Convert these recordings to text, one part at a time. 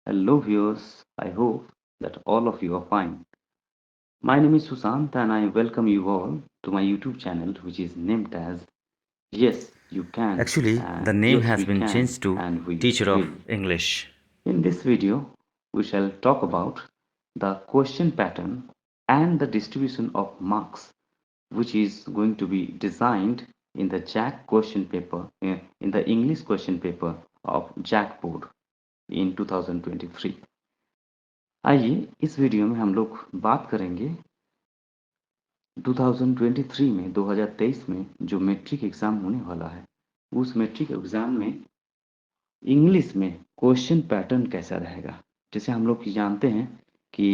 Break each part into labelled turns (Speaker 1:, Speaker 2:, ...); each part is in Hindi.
Speaker 1: Hello viewers, I hope that all of you are fine. My name is Susant and I welcome you all to my YouTube channel which is named as Yes You Can
Speaker 2: Actually, the
Speaker 1: and
Speaker 2: name
Speaker 1: Yes
Speaker 2: has
Speaker 1: We
Speaker 2: been
Speaker 1: Can
Speaker 2: changed to
Speaker 1: and We
Speaker 2: Teacher of
Speaker 1: Will.
Speaker 2: English.
Speaker 1: In this video, we shall talk about the question pattern and the distribution of marks which is going to be designed in the JAC question paper in the English question paper of JAC board in 2023. आइए इस वीडियो में हम लोग बात करेंगे 2023 में 2023 में जो मैट्रिक एग्ज़ाम होने वाला है उस मैट्रिक एग्ज़ाम में इंग्लिश में क्वेश्चन पैटर्न कैसा रहेगा। जैसे हम लोग जानते हैं कि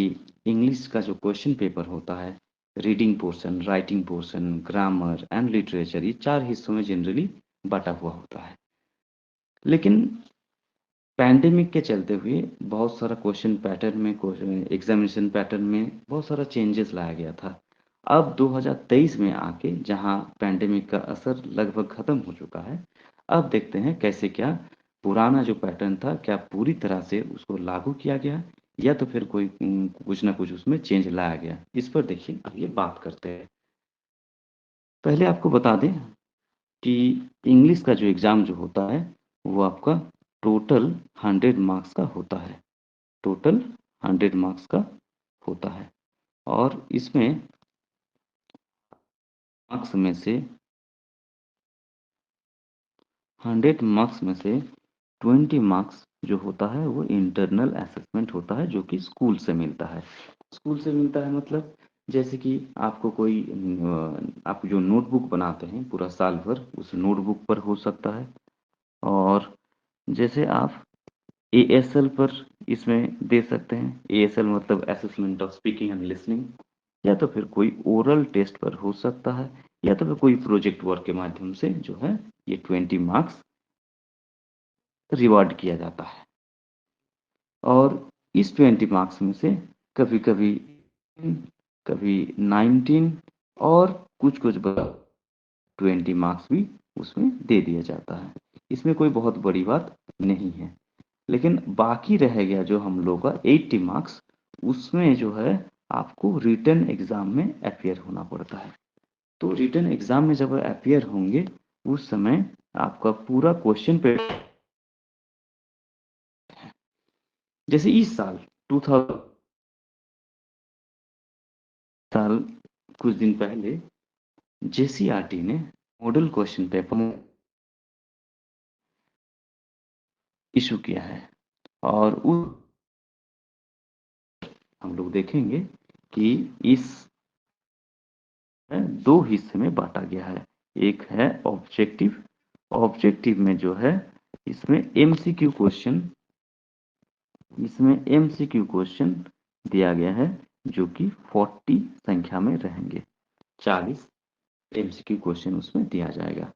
Speaker 1: इंग्लिश का जो क्वेश्चन पेपर होता है reading portion, writing portion, grammar and literature, ये 4 हिस्सों में जनरली बटा हुआ होता है। लेकिन पैंडेमिक के चलते हुए बहुत सारा क्वेश्चन पैटर्न में एग्जामिनेशन पैटर्न में बहुत सारा चेंजेस लाया गया था। अब 2023 में आके जहां पैंडेमिक का असर लगभग खत्म हो चुका है, अब देखते हैं कैसे क्या पुराना जो पैटर्न था क्या पूरी तरह से उसको लागू किया गया या तो फिर कोई कुछ ना कुछ उसमें चेंज लाया गया। इस पर देखिए अब ये बात करते हैं। पहले आपको बता दें कि इंग्लिश का जो एग्ज़ाम जो होता है वो आपका टोटल 100 मार्क्स का होता है। टोटल 100 मार्क्स का होता है और इसमें मार्क्स में से 100 मार्क्स में से 20 मार्क्स जो होता है वो इंटरनल असेसमेंट होता है जो कि स्कूल से मिलता है। स्कूल से मिलता है मतलब जैसे कि आपको कोई आप जो नोटबुक बनाते हैं पूरा साल भर उस नोटबुक पर हो सकता है। और जैसे आप एएसएल पर इसमें दे सकते हैं। एएसएल मतलब assessment of speaking and listening, या तो फिर कोई ओरल टेस्ट पर हो सकता है या तो फिर कोई प्रोजेक्ट वर्क के माध्यम से जो है ये 20 मार्क्स रिवार्ड किया जाता है। और इस 20 मार्क्स में से कभी कभी कभी 19 और कुछ कुछ 20 मार्क्स भी उसमें दे दिया जाता है। इसमें कोई बहुत बड़ी बात नहीं है। लेकिन बाकी रह गया जो हम लोग का 80 मार्क्स, उसमें जो है आपको रिटन एग्जाम में अपियर होना पड़ता है। तो रिटन एग्जाम में जब अपियर होंगे उस समय आपका पूरा क्वेश्चन पेपर जैसे इस साल 2000 साल कुछ दिन पहले जेसीआरटी ने मॉडल क्वेश्चन पेपर इशू किया है और उस हम लोग देखेंगे कि इस दो हिस्से में बांटा गया है। एक है ऑब्जेक्टिव। ऑब्जेक्टिव में जो है इसमें एमसीक्यू क्वेश्चन इसमें एमसीक्यू क्वेश्चन दिया गया है जो कि 40 संख्या में रहेंगे। 40 एमसीक्यू क्वेश्चन उसमें दिया जाएगा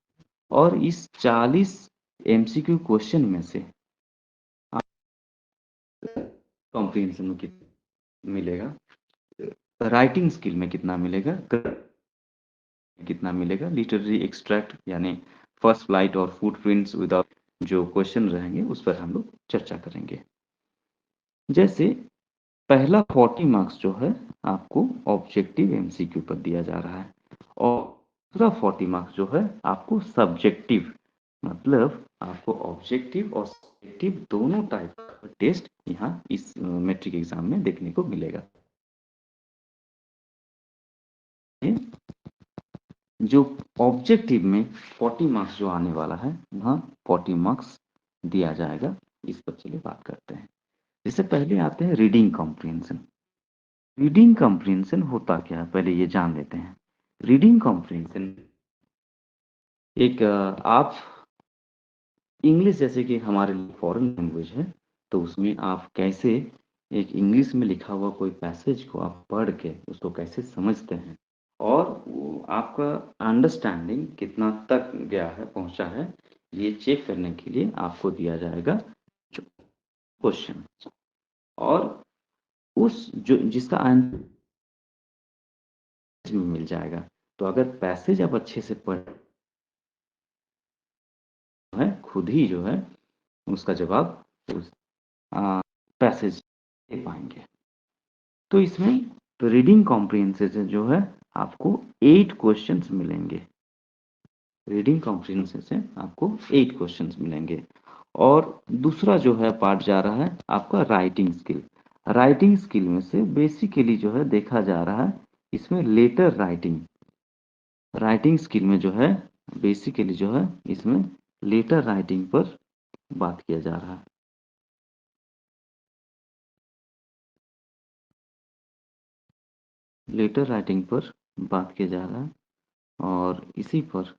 Speaker 1: और इस 40 एमसीक्यू क्वेश्चन में से कॉम्प्रिहेंशन में कितना मिलेगा, राइटिंग स्किल में कितना मिलेगा, कितना मिलेगा, लिटरेरी एक्सट्रैक्ट यानी फर्स्ट फ्लाइट और फुटप्रिंट्स विदाउट जो क्वेश्चन रहेंगे उस पर हम लोग चर्चा करेंगे। जैसे पहला 40 मार्क्स जो है आपको ऑब्जेक्टिव एमसीक्यू पर दिया जा रहा है और दूसरा 40 मार्क्स जो है आपको सब्जेक्टिव, मतलब आपको ऑब्जेक्टिव और सब्जेक्टिव दोनों टाइप का टेस्ट यहाँ इस मैट्रिक एग्जाम में देखने को मिलेगा। जो ऑब्जेक्टिव में 40 मार्क्स जो आने वाला है वहाँ 40 मार्क्स दिया जाएगा। इस पर चलिए बात करते हैं। इससे पहले आते हैं रीडिंग कॉम्प्रिहेंशन। रीडिंग कॉम्प्रिहेंशन होता क्या है पहले ये जान लेते हैं। रीडिंग कॉम्प्रिहेंशन एक आप इंग्लिश जैसे कि हमारे फॉरेन लैंग्वेज है तो उसमें आप कैसे एक इंग्लिश में लिखा हुआ कोई पैसेज को आप पढ़ के उसको कैसे समझते हैं और आपका अंडरस्टैंडिंग कितना तक गया है, पहुंचा है, ये चेक करने के लिए आपको दिया जाएगा क्वेश्चन। और उस जो जिसका आंसर में मिल जाएगा, तो अगर पैसेज आप अच्छे से पढ़ है खुद ही जो है उसका जवाब उस पैसेज दे पाएंगे। तो इसमें रीडिंग कॉम्प्रिहेंशन से जो है आपको 8 क्वेश्चंस मिलेंगे। रीडिंग कॉम्प्रिहेंशन से आपको 8 क्वेश्चंस मिलेंगे। और दूसरा जो है पार्ट जा रहा है आपका राइटिंग स्किल। राइटिंग स्किल में से बेसिकली जो है देखा जा रहा है इसमें लेटर राइटिंग। राइटिंग स्किल में जो है बेसिकली जो है इसमें लेटर राइटिंग पर बात किया जा रहा है। लेटर राइटिंग पर बात किया जा रहा है और इसी पर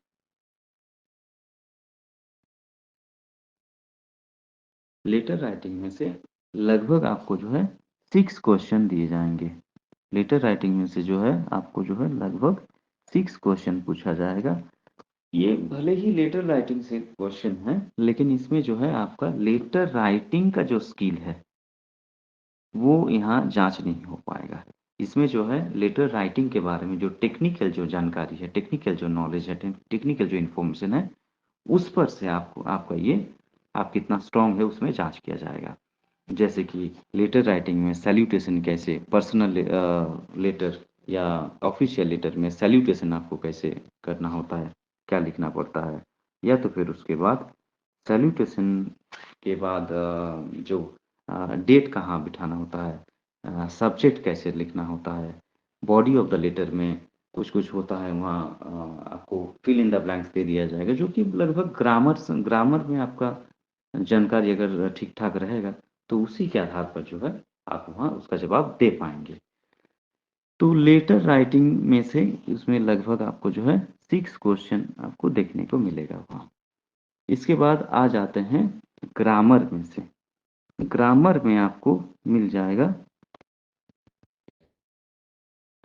Speaker 1: लेटर राइटिंग में से लगभग आपको जो है 6 क्वेश्चन दिए जाएंगे। लेटर राइटिंग में से जो है आपको जो है लगभग 6 क्वेश्चन पूछा जाएगा। ये भले ही लेटर राइटिंग से क्वेश्चन है लेकिन इसमें जो है आपका लेटर राइटिंग का जो स्किल है वो यहाँ जांच नहीं हो पाएगा। इसमें जो है लेटर राइटिंग के बारे में जो टेक्निकल जो जानकारी है, टेक्निकल जो नॉलेज है, टेक्निकल जो इन्फॉर्मेशन है, उस पर से आपको आपका ये आप कितना स्ट्रांग है उसमें जांच किया जाएगा। जैसे कि लेटर राइटिंग में सैल्यूटेशन कैसे, पर्सनल लेटर या ऑफिशियल लेटर में सैल्यूटेशन आपको कैसे करना होता है, क्या लिखना पड़ता है, या तो फिर उसके बाद सैल्यूटेशन के बाद जो डेट कहाँ बिठाना होता है, सब्जेक्ट कैसे लिखना होता है, बॉडी ऑफ द लेटर में कुछ कुछ होता है वहाँ आपको फिल इन द ब्लैंक्स दे दिया जाएगा जो कि लगभग ग्रामर ग्रामर में आपका जानकारी अगर ठीक ठाक रहेगा तो उसी के आधार पर जो है आप वहाँ उसका जवाब दे पाएंगे। तो लेटर राइटिंग में से इसमें लगभग आपको जो है 6 क्वेश्चन आपको देखने को मिलेगा वहाँ। इसके बाद आ जाते हैं ग्रामर में से। ग्रामर में आपको मिल जाएगा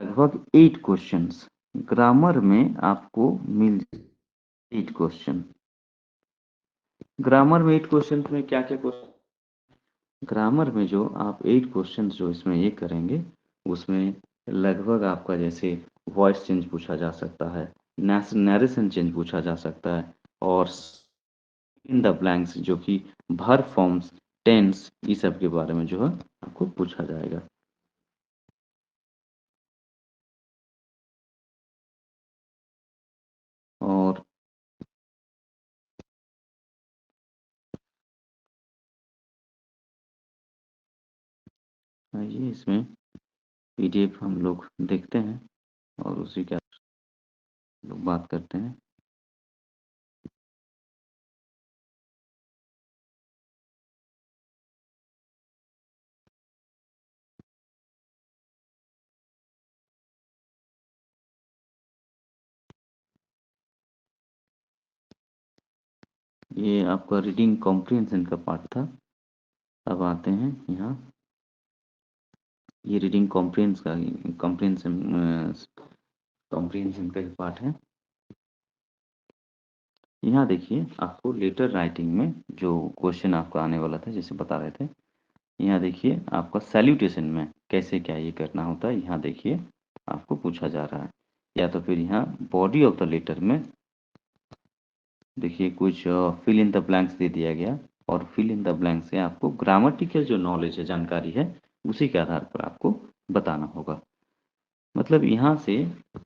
Speaker 1: लगभग 8 क्वेश्चंस। ग्रामर में आपको मिल 8 क्वेश्चन। ग्रामर में 8 क्वेश्चन में क्या क्या क्वेश्चन, ग्रामर में जो आप 8 क्वेश्चन जो इसमें ये करेंगे उसमें लगभग आपका जैसे वॉइस चेंज पूछा जा सकता है, नरेशन चेंज पूछा जा सकता है, और इन द ब्लैंक्स जो कि वर्ब फॉर्म्स, टेंस, इस सब के बारे में जो है आपको पूछा जाएगा। और आइए इसमें पीडीएफ हम लोग देखते हैं और उसी के लोग बात करते हैं। ये आपका रीडिंग कॉम्प्रिहेंशन का पार्ट था। अब आते हैं यहाँ, ये रीडिंग कॉम्प्रिहेंशन कॉम्प्रिहेंशन का ही पार्ट है। यहाँ देखिए आपको लेटर राइटिंग में जो क्वेश्चन आपका आने वाला था जैसे बता रहे थे, यहाँ देखिए आपका सैल्यूटेशन में कैसे क्या ये करना होता है, यहाँ देखिए आपको पूछा जा रहा है। या तो फिर यहाँ बॉडी ऑफ द लेटर में देखिए कुछ फिल इन द ब्लैंक्स दे दिया गया और फिल इन द ब्लैंक से आपको ग्रामेटिकल जो नॉलेज है, जानकारी है, उसी के आधार पर आपको बताना होगा। मतलब यहाँ से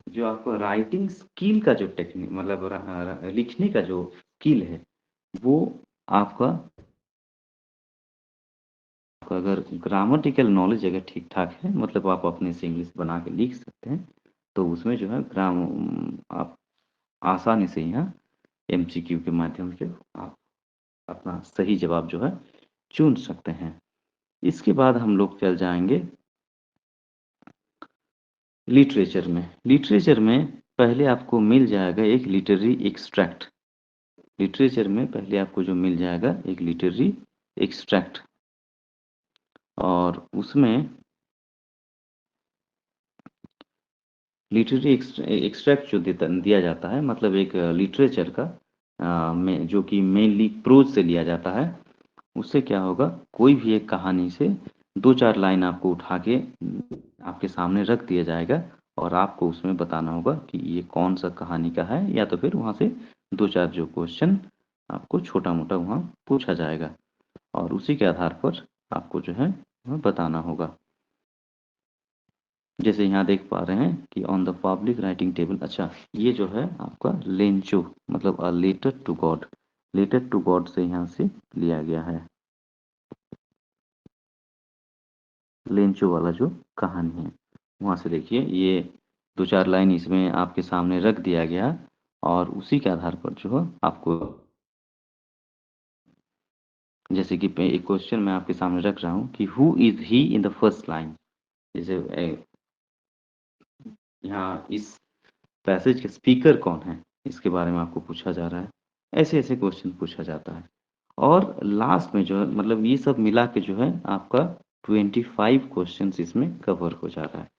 Speaker 1: जो आपको राइटिंग स्किल का जो टेक्निक मतलब लिखने का जो स्किल है वो आपका अगर ग्रामेटिकल नॉलेज अगर ठीक ठाक है, मतलब आप अपने से इंग्लिश बना के लिख सकते हैं, तो उसमें जो है आप आसानी से यहाँ एमसीक्यू के माध्यम से आप अपना सही जवाब जो है चुन सकते हैं। इसके बाद हम लोग चल जाएंगे लिटरेचर में। लिटरेचर में पहले आपको मिल जाएगा एक लिटरेरी एक्सट्रैक्ट। लिटरेचर में पहले आपको जो मिल जाएगा एक लिटरेरी एक्सट्रैक्ट, और उसमें लिटरेरी एक्सट्रैक्ट जो दिया जाता है मतलब एक लिटरेचर का में जो कि मेनली प्रोज से लिया जाता है, उससे क्या होगा कोई भी एक कहानी से 2-4 लाइन आपको उठा के आपके सामने रख दिया जाएगा और आपको उसमें बताना होगा कि ये कौन सा कहानी का है, या तो फिर वहाँ से 2-4 जो क्वेश्चन आपको छोटा मोटा वहाँ पूछा जाएगा और उसी के आधार पर आपको जो है बताना होगा। जैसे यहाँ देख पा रहे हैं कि on the public writing table, अच्छा ये जो है आपका लेंचो मतलब a letter to God, letter to God से यहाँ से लिया गया है। लेंचो वाला जो कहानी है वहाँ से देखिए, ये 2-4 लाइन इसमें आपके सामने रख दिया गया और उसी के आधार पर जो है आपको, जैसे कि एक क्वेश्चन मैं आपके सामने रख रहा हूँ कि who is he in the first line. जैसे यहाँ इस पैसेज के स्पीकर कौन है, इसके बारे में आपको पूछा जा रहा है। ऐसे-ऐसे क्वेश्चन पूछा जाता है। और लास्ट में जो है मतलब ये सब मिला के जो है आपका 25 क्वेश्चंस इसमें कवर हो जा रहा है।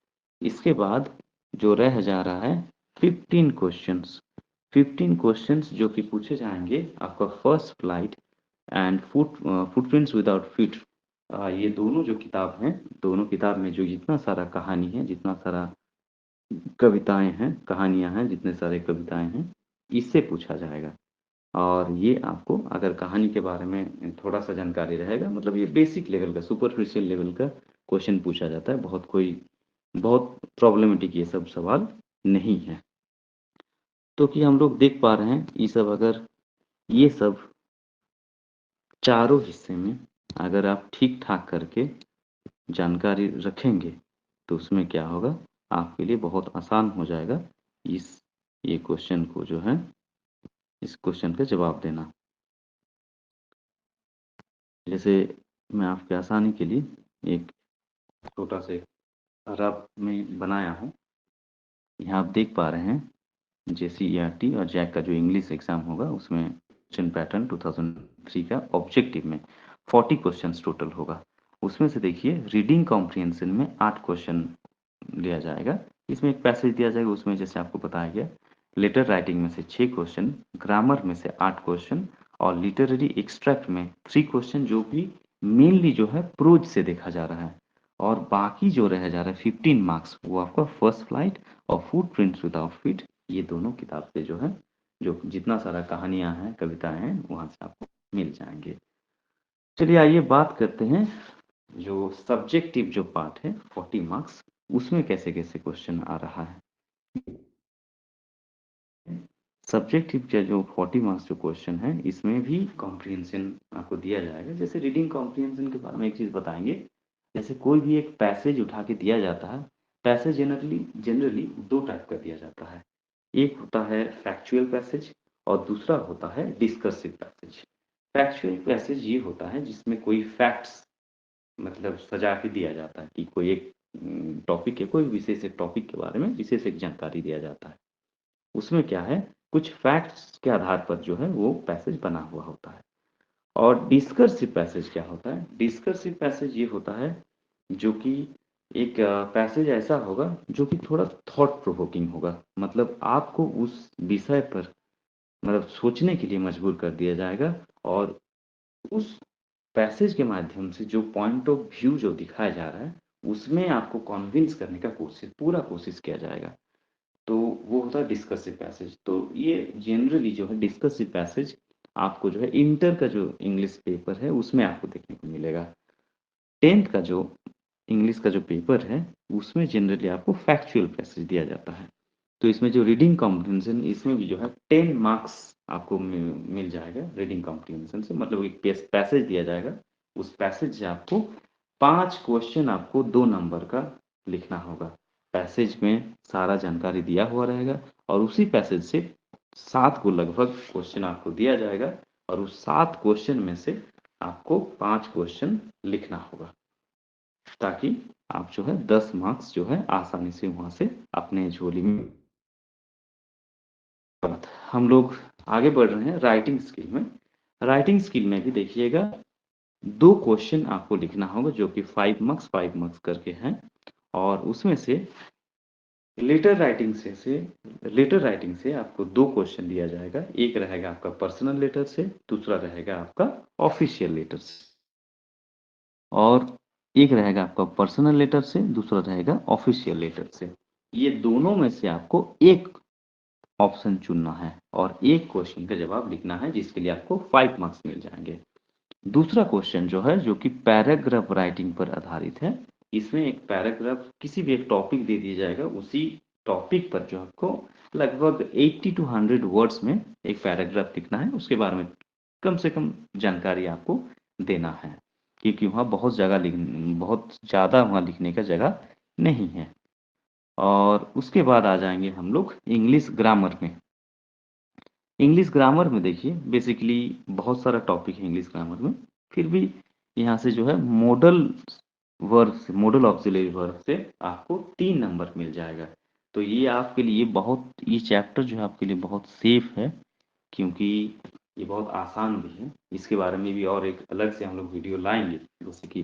Speaker 1: इसके बाद जो रह जा रहा है 15 क्वेश्चंस, 15 क्वेश्चंस जो कि पूछे जाएंगे आपका first flight and footprints without feet. ये दोनों जो किताब हैं, दोनों किताब में जो जितना सारा कहानी है, जितना सारा कविताएं हैं, कहानियां हैं, जितने सारे कविताएं हैं, इससे पूछा जाएगा। और ये आपको अगर कहानी के बारे में थोड़ा सा जानकारी रहेगा, मतलब ये बेसिक लेवल का, सुपरफिशियल लेवल का क्वेश्चन पूछा जाता है। बहुत प्रॉब्लमेटिक ये सब सवाल नहीं है। तो कि हम लोग देख पा रहे हैं ये सब, अगर ये सब चारों हिस्से में अगर आप ठीक ठाक करके जानकारी रखेंगे तो उसमें क्या होगा, आपके लिए बहुत आसान हो जाएगा इस ये क्वेश्चन को जो है, इस क्वेश्चन का जवाब देना। जैसे मैं आपके आसानी के लिए एक छोटा से रफ में बनाया हूँ। यहाँ आप देख पा रहे हैं JCERT और जैक का जो इंग्लिश एग्जाम होगा उसमें क्वेश्चन पैटर्न 2003 का ऑब्जेक्टिव में 40 क्वेश्चंस टोटल होगा। उसमें से देखिए रीडिंग कॉम्प्रिहेंशन में 8 क्वेश्चन लिया जाएगा। इसमें एक पैसेज दिया जाएगा, उसमें जैसे आपको बताया गया लेटर राइटिंग में से 6 क्वेश्चन, ग्रामर में से 8 क्वेश्चन और लिटरेरी एक्सट्रैक्ट में 3 क्वेश्चन, जो कि मेनली जो है प्रोज से देखा जा रहा है। और बाकी जो रह जा रहा है 15 मार्क्स वो आपका फर्स्ट फ्लाइट और फुटप्रिंट्स विदाउट फीट, ये दोनों किताब से जो है, जो जितना सारा कहानियां हैं, कविताएं हैं, वहां से आपको मिल जाएंगे। चलिए आइए बात करते हैं जो सब्जेक्टिव जो पार्ट है 40 मार्क्स, उसमें कैसे कैसे क्वेश्चन आ रहा है। सब्जेक्टिव का जो 40 मार्क्स जो क्वेश्चन है इसमें भी कॉम्प्रिहेंशन आपको दिया जाएगा। जैसे रीडिंग कॉम्प्रिहेंशन के बारे में एक चीज़ बताएंगे, जैसे कोई भी एक पैसेज उठा के दिया जाता है, पैसेज जनरली जनरली दो टाइप का दिया जाता है। एक होता है फैक्चुअल पैसेज और दूसरा होता है डिस्कर्सिव पैसेज। फैक्चुअल पैसेज ये होता है जिसमें कोई फैक्ट्स मतलब सजा के दिया जाता है कि कोई एक टॉपिक है, कोई विशेष एक टॉपिक के बारे में विशेष एक जानकारी दिया जाता है। उसमें क्या है, कुछ फैक्ट्स के आधार पर जो है वो पैसेज बना हुआ होता है। और डिस्कर्सिव पैसेज क्या होता है, डिस्कर्सिव पैसेज ये होता है जो कि एक पैसेज ऐसा होगा जो कि थोड़ा थॉट प्रोवोकिंग होगा, मतलब आपको उस विषय पर मतलब सोचने के लिए मजबूर कर दिया जाएगा। और उस पैसेज के माध्यम से जो पॉइंट ऑफ व्यू जो दिखाया जा रहा है उसमें आपको कन्विंस करने का पूरा कोशिश किया जाएगा। तो वो होता है डिस्कसिव पैसेज। तो ये जनरली जो है डिस्कसिव पैसेज आपको जो है इंटर का जो इंग्लिश पेपर है उसमें आपको देखने को मिलेगा। 10th का जो इंग्लिश का जो पेपर है उसमें जनरली आपको फैक्चुअल पैसेज दिया जाता है। तो इसमें जो रीडिंग कॉम्प्रिहेंशन, इसमें भी जो है 10 मार्क्स आपको मिल जाएगा रीडिंग कॉम्प्रिहेंशन से, मतलब एक पैसेज दिया जाएगा, उस पैसेज से आपको 5 क्वेश्चन आपको 2 नंबर का लिखना होगा। पैसेज में सारा जानकारी दिया हुआ रहेगा और उसी पैसेज से 7 को लगभग क्वेश्चन आपको दिया जाएगा और उस 7 क्वेश्चन में से आपको 5 क्वेश्चन लिखना होगा, ताकि आप जो है 10 मार्क्स जो है आसानी से वहां से अपने झोली में। हम लोग आगे बढ़ रहे हैं राइटिंग स्किल में। राइटिंग स्किल में भी देखिएगा 2 क्वेश्चन आपको लिखना होगा जो कि 5 मार्क्स करके हैं। और उसमें से लेटर राइटिंग से आपको 2 क्वेश्चन दिया जाएगा। एक रहेगा आपका पर्सनल लेटर से, दूसरा रहेगा आपका ऑफिशियल लेटर से। और एक रहेगा आपका पर्सनल लेटर से, दूसरा रहेगा ऑफिशियल लेटर से। ये दोनों में से आपको एक ऑप्शन चुनना है और एक क्वेश्चन का जवाब लिखना है, जिसके लिए आपको 5 मार्क्स मिल जाएंगे। दूसरा क्वेश्चन जो है, जो कि पैराग्राफ राइटिंग पर आधारित है। इसमें एक पैराग्राफ, किसी भी एक टॉपिक दे दिया जाएगा, उसी टॉपिक पर जो आपको लगभग 80 टू 100 वर्ड्स में एक पैराग्राफ लिखना है। उसके बारे में कम से कम जानकारी आपको देना है, क्योंकि वहाँ बहुत ज़्यादा वहाँ लिखने का जगह नहीं है। और उसके बाद आ जाएंगे हम लोग इंग्लिश ग्रामर में। इंग्लिश ग्रामर में देखिए, बेसिकली बहुत सारा टॉपिक है इंग्लिश ग्रामर में। फिर भी यहाँ से जो है मॉडल ऑक्सिलरी वर्ब से आपको 3 नंबर मिल जाएगा। तो ये आपके लिए ये चैप्टर जो है आपके लिए बहुत सेफ है, क्योंकि ये बहुत आसान भी है। इसके बारे में भी और एक अलग से हम लोग वीडियो लाएंगे, जैसे कि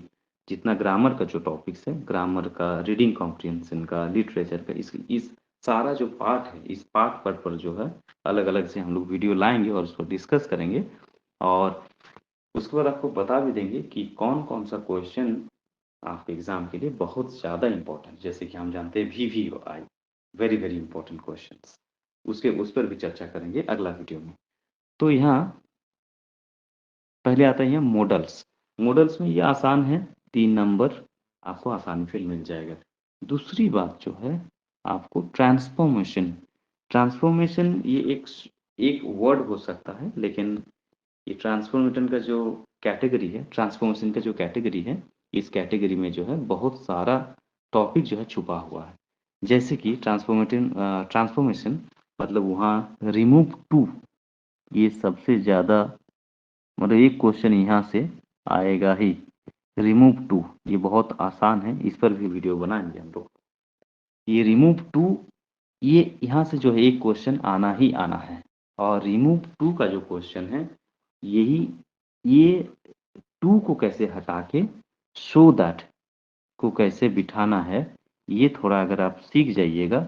Speaker 1: जितना ग्रामर का जो टॉपिक्स है, ग्रामर का, रीडिंग कॉम्प्रिहेंशन का, लिटरेचर का, इस सारा जो पार्ट है, इस पार्ट पर जो है अलग अलग से हम लोग वीडियो लाएंगे और उसको डिस्कस करेंगे। और उसके बाद आपको बता भी देंगे कि कौन कौन सा क्वेश्चन आपके एग्जाम के लिए बहुत ज़्यादा इंपॉर्टेंट, जैसे कि हम जानते हैं VVI, very very important questions, उस पर भी चर्चा करेंगे अगला वीडियो में। तो यहाँ पहले आता है मॉडल्स। मॉडल्स में ये आसान है, 3 नंबर आपको आसानी से मिल जाएगा। दूसरी बात जो है, आपको ट्रांसफॉर्मेशन। ट्रांसफॉर्मेशन ये एक वर्ड हो सकता है, लेकिन ये ट्रांसफॉर्मेशन का जो कैटेगरी है, ट्रांसफॉर्मेशन का जो कैटेगरी है, इस कैटेगरी में जो है बहुत सारा टॉपिक जो है छुपा हुआ है। जैसे कि ट्रांसफॉर्मेशन मतलब वहाँ रिमूव टू, ये सबसे ज़्यादा, मतलब एक क्वेश्चन यहाँ से आएगा ही, रिमूव टू। ये बहुत आसान है, इस पर भी वीडियो बनाएंगे हम लोग। ये रिमूव टू, ये यहाँ से जो है एक क्वेश्चन आना ही आना है। और रिमूव टू का जो क्वेश्चन है, यही ये टू को कैसे हटा के शो दैट को कैसे बिठाना है, ये थोड़ा अगर आप सीख जाइएगा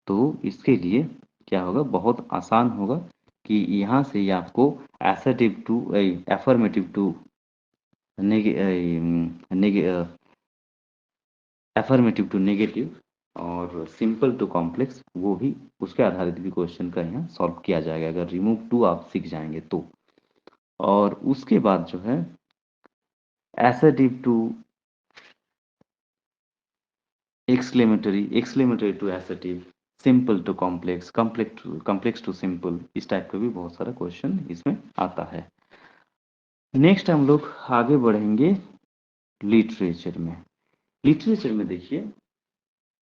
Speaker 1: तो इसके लिए क्या होगा, बहुत आसान होगा कि यहाँ से ही आपको assertive to, affirmative to, affirmative to negative, और सिंपल टू कॉम्प्लेक्स, वो भी उसके आधारित भी क्वेश्चन का यहाँ सॉल्व किया जाएगा, अगर रिमूव टू आप सीख जाएंगे तो। और उसके बाद जो है assertive to exclamatory to assertive, simple to complex, complex to simple, इस टाइप का भी बहुत सारा क्वेश्चन इसमें आता है। नेक्स्ट हम लोग आगे बढ़ेंगे लिटरेचर में। लिटरेचर में देखिए,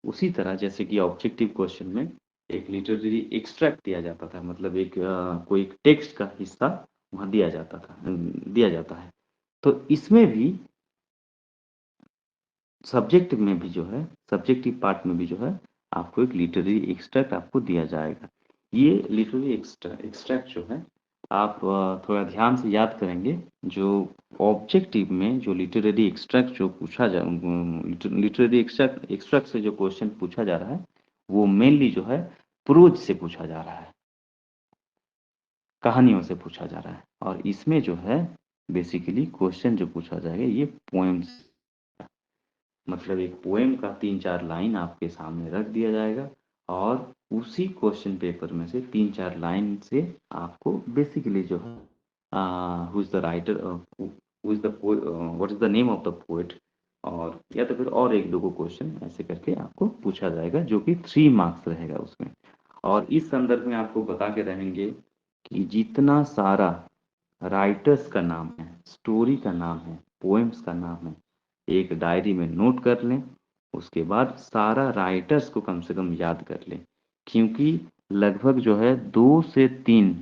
Speaker 1: उसी तरह जैसे कि ऑब्जेक्टिव क्वेश्चन में एक लिटरेरी एक्सट्रैक्ट दिया जाता था, मतलब कोई टेक्स्ट का हिस्सा वहाँ दिया जाता है। तो इसमें भी सब्जेक्टिव पार्ट में भी जो है आपको एक लिटरेरी एक्सट्रैक्ट आपको दिया जाएगा। ये लिटरेरी एक्सट्रैक्ट जो है, आप थोड़ा ध्यान से याद करेंगे। जो ऑब्जेक्टिव में जो लिटरेरी एक्सट्रैक्ट जो पूछा जा लिटरेरी एक्सट्रैक्ट से जो क्वेश्चन पूछा जा रहा है, वो मेनली जो है प्रोज से पूछा जा रहा है, कहानियों से पूछा जा रहा है। और इसमें जो है बेसिकली क्वेश्चन जो पूछा जाएगा, ये पोएम्स, मतलब एक पोएम का 3-4 लाइन आपके सामने रख दिया जाएगा, और उसी क्वेश्चन पेपर में से 3-4 लाइन से आपको बेसिकली जो है who is the writer, who is the what is the name of the poet, और या तो फिर और एक दो को क्वेश्चन ऐसे करके आपको पूछा जाएगा, जो कि 3 मार्क्स रहेगा उसमें। और इस संदर्भ में आपको बता के रहेंगे कि जितना सारा राइटर्स का नाम है, स्टोरी का नाम है, पोएम्स का नाम है, एक डायरी में नोट कर लें। उसके बाद सारा राइटर्स को कम से कम याद कर लें, क्योंकि लगभग जो है 2 से 3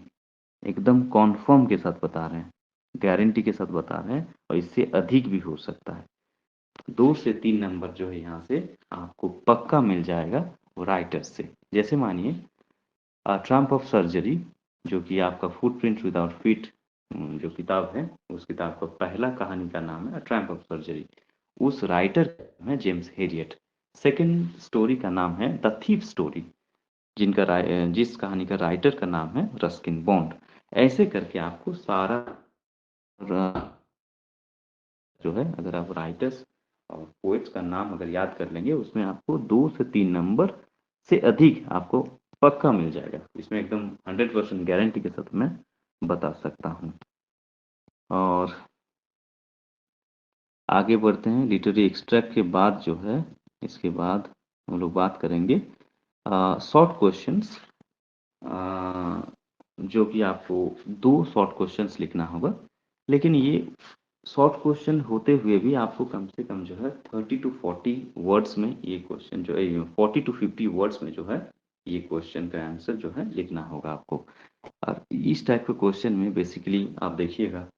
Speaker 1: एकदम कॉन्फर्म के साथ बता रहे हैं, गारंटी के साथ बता रहे हैं, और इससे अधिक भी हो सकता है। 2 से 3 नंबर जो है यहाँ से आपको पक्का मिल जाएगा वो राइटर्स से। जैसे मानिए ट्रम्प ऑफ सर्जरी, जो कि आपका फुटप्रिंट विदाउट फीट जो किताब है, उस किताब का पहला कहानी का नाम है ट्रम्प ऑफ सर्जरी, उस राइटर का नाम है जेम्स हेरियट। सेकंड स्टोरी का नाम है द थीफ स्टोरी, जिस कहानी का राइटर का नाम है रस्किन बॉन्ड। ऐसे करके आपको सारा जो है, अगर आप राइटर्स और पोएट्स का नाम अगर याद कर लेंगे, उसमें आपको 2 से 3 नंबर से अधिक आपको पक्का मिल जाएगा। इसमें एकदम 100% गारंटी के साथ मैं बता सकता हूँ। और आगे बढ़ते हैं। लिटरेरी एक्सट्रैक्ट के बाद जो है, इसके बाद हम लोग बात करेंगे शॉर्ट क्वेश्चंस, जो कि आपको 2 शॉर्ट क्वेश्चंस लिखना होगा। लेकिन ये शॉर्ट क्वेश्चन होते हुए भी आपको कम से कम जो है 30 टू 40 वर्ड्स में ये क्वेश्चन जो है, 40 टू 50 वर्ड्स में जो है ये क्वेश्चन का आंसर जो है लिखना होगा आपको। और इस टाइप के क्वेश्चन में बेसिकली आप देखिएगा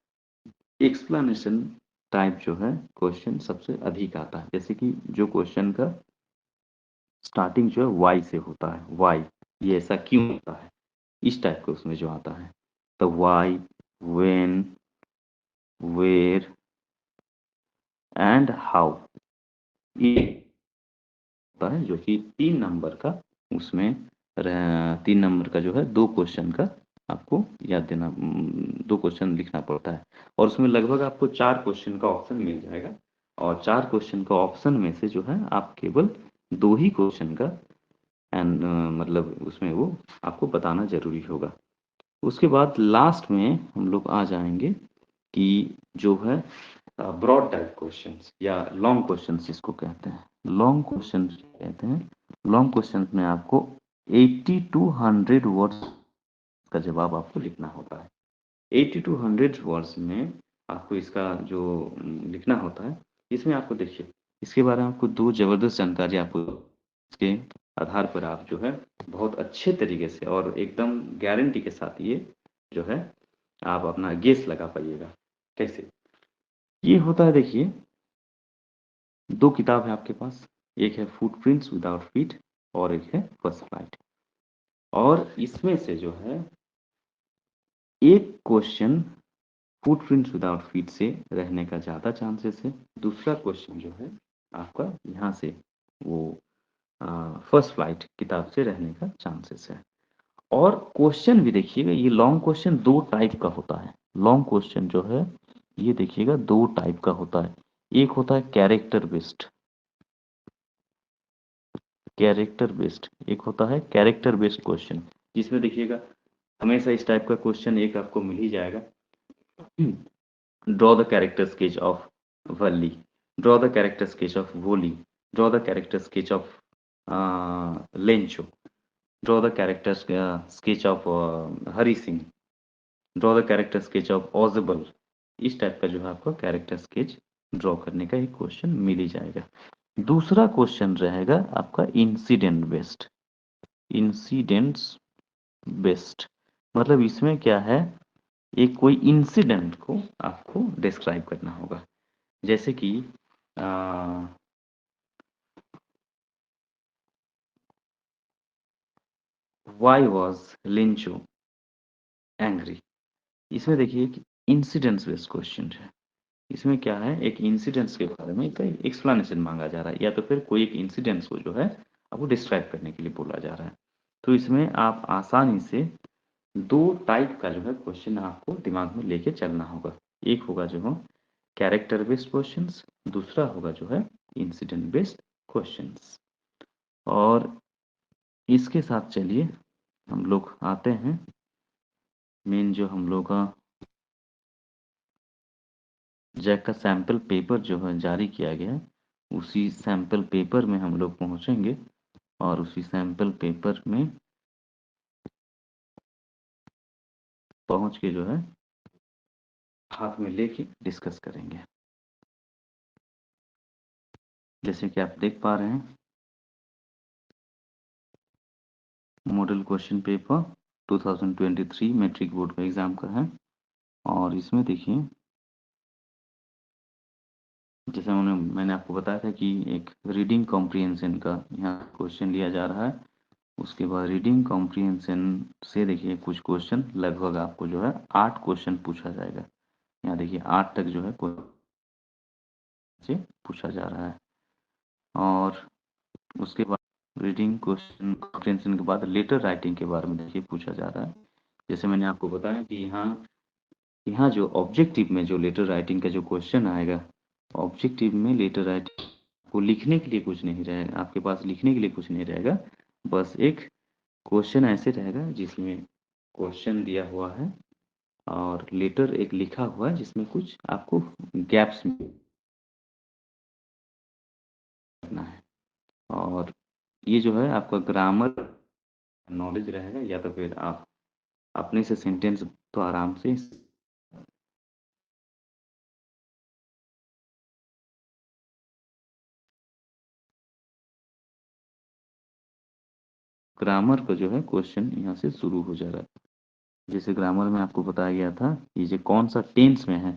Speaker 1: एक्सप्लेनेशन टाइप जो है क्वेश्चन सबसे अधिक आता है। जैसे कि जो क्वेश्चन का स्टार्टिंग जो है वाई से होता है, वाई, ये ऐसा क्यों होता है, इस टाइप का उसमें जो आता है। तो why, when, where and how, ये होता है जो कि 3 नंबर का उसमें 3 नंबर का जो है 2 क्वेश्चन का आपको याद देना, 2 क्वेश्चन लिखना पड़ता है। और उसमें लगभग आपको 4 क्वेश्चन का ऑप्शन मिल जाएगा। और 4 क्वेश्चन का ऑप्शन में से जो है आप केवल 2 ही क्वेश्चन का एंड मतलब उसमें वो आपको बताना ज़रूरी होगा। उसके बाद लास्ट में हम लोग आ जाएँगे कि जो है ब्रॉड टाइप क्वेश्चंस या लॉन्ग क्वेश्चंस जिसको कहते हैं। लॉन्ग क्वेश्चंस कहते हैं, लॉन्ग क्वेश्चंस में आपको 80 टू 100 वर्ड्स का जवाब आपको लिखना होता है। 80 टू 100 वर्ड्स में आपको इसका जो लिखना होता है, इसमें आपको देखिए, इसके बारे में आपको 2 ज़बरदस्त जानकारी आपको इसके आधार पर आप जो है बहुत अच्छे तरीके से और एकदम गारंटी के साथ ये जो है आप अपना गेस लगा पाइएगा। कैसे? ये होता है देखिए, 2 किताब है आपके पास, एक है फुटप्रिंट्स विदाउट फीट और एक है फर्स्ट फ्लाइट। और इसमें से जो है एक क्वेश्चन फुटप्रिंट्स विदाउट फीट से रहने का ज़्यादा चांसेस है, दूसरा क्वेश्चन जो है आपका यहाँ से वो फर्स्ट फ्लाइट किताब से रहने का चांसेस है। और क्वेश्चन भी देखिएगा, ये लॉन्ग क्वेश्चन 2 टाइप का होता है। लॉन्ग क्वेश्चन जो है ये देखिएगा 2 टाइप का होता है। एक होता है कैरेक्टर बेस्ड, कैरेक्टर बेस्ड, एक होता है कैरेक्टर बेस्ड क्वेश्चन, जिसमें देखिएगा हमेशा इस टाइप का क्वेश्चन एक आपको मिल ही जाएगा। Draw the character sketch of Valli, draw the character sketch of वोली, draw the character sketch of Lencho, draw the character sketch of Hari Singh, draw the character sketch of Ausable. इस टाइप का जो है आपको कैरेक्टर स्केच ड्रॉ करने का एक क्वेश्चन मिल ही जाएगा। दूसरा क्वेश्चन रहेगा आपका इंसिडेंट बेस्ड, इंसिडेंट्स बेस्ड, मतलब इसमें क्या है, एक कोई इंसिडेंट को आपको डिस्क्राइब करना होगा। जैसे कि व्हाई वाज लिंचो एंग्री, इसमें देखिए कि इंसिडेंट्स बेस्ड क्वेश्चन है। इसमें क्या है, एक इंसिडेंट्स के बारे में कोई एक्सप्लेनेशन मांगा जा रहा है, या तो फिर कोई एक इंसिडेंट्स को जो है आपको डिस्क्राइब करने के लिए बोला जा रहा है। तो इसमें आप आसानी से 2 टाइप का जो है क्वेश्चन आपको दिमाग में लेके चलना होगा। एक होगा जो है कैरेक्टर बेस्ड क्वेश्चंस, दूसरा होगा जो है इंसिडेंट बेस्ड क्वेश्चंस। और इसके साथ चलिए हम लोग आते हैं मेन जो हम लोग का जैक का सैंपल पेपर जो है जारी किया गया है, उसी सैंपल पेपर में हम लोग पहुंचेंगे और उसी सैंपल पेपर में पहुंच के जो है हाथ में लेके डिस्कस करेंगे। जैसे कि आप देख पा रहे हैं, model question paper 2023 matric board का एग्ज़ाम का है। और इसमें देखिए, जैसे मैंने आपको बताया था कि एक रीडिंग कॉम्प्रिहेंशन का यहाँ क्वेश्चन लिया जा रहा है। उसके बाद रीडिंग कॉम्प्रिहेंशन से देखिए कुछ क्वेश्चन लगभग आपको जो है 8 क्वेश्चन पूछा जाएगा। यहाँ देखिए 8 तक जो है क्वेश्चन पूछा जा रहा है। और उसके बाद रीडिंग क्वेश्चन कॉम्प्रिहेंशन के बाद लेटर राइटिंग के बारे में देखिए पूछा जा रहा है। जैसे मैंने आपको बताया कि यहाँ यहाँ जो ऑब्जेक्टिव में जो लेटर राइटिंग का जो क्वेश्चन आएगा, ऑब्जेक्टिव में लेटर राइटिंग को लिखने के लिए कुछ नहीं रहेगा, आपके पास लिखने के लिए कुछ नहीं रहेगा, बस एक क्वेश्चन ऐसे रहेगा जिसमें क्वेश्चन दिया हुआ है और लेटर एक लिखा हुआ है जिसमें कुछ आपको गैप्स और ये जो है आपका ग्रामर नॉलेज रहेगा, या तो फिर आप अपने से सेंटेंस तो आराम से ग्रामर का जो है क्वेश्चन यहाँ से शुरू हो जा रहा है। जैसे ग्रामर में आपको बताया गया था, ये जो कौन सा टेंस में है,